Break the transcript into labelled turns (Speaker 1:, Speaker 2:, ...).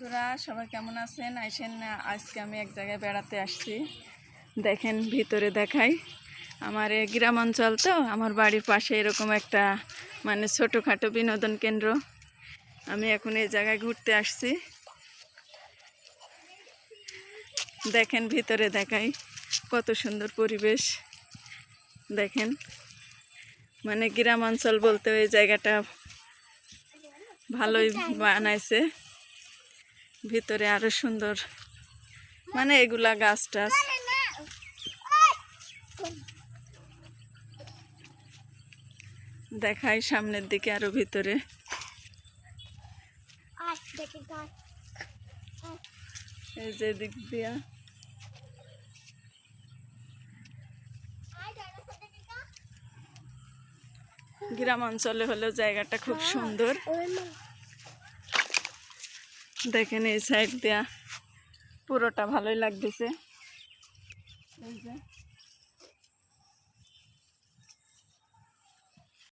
Speaker 1: বন্ধুরা সবাই কেমন আছেন? আইসেন না, আজকে আমি এক জায়গায় বেড়াতে আসছি। দেখেন ভিতরে দেখাই। আমার গ্রাম অঞ্চল তো, আমার বাড়ির পাশে এরকম একটা মানে ছোটোখাটো বিনোদন কেন্দ্র। আমি এখন এই জায়গায় ঘুরতে আসছি। দেখেন ভিতরে দেখাই, কত সুন্দর পরিবেশ। দেখেন মানে গ্রাম অঞ্চল বলতে ওই জায়গাটা ভালোই বানাইছে। ভিতরে আরো সুন্দর, মানে এগুলা গাছ টাছ। দেখাই সামনের দিকে আরো ভিতরে। এই যে দিক দিয়া গ্রাম অঞ্চলে হলেও জায়গাটা খুব সুন্দর। দেখেন এই সাইড দিয়া পুরোটা ভালোই লাগতেছে। এই যে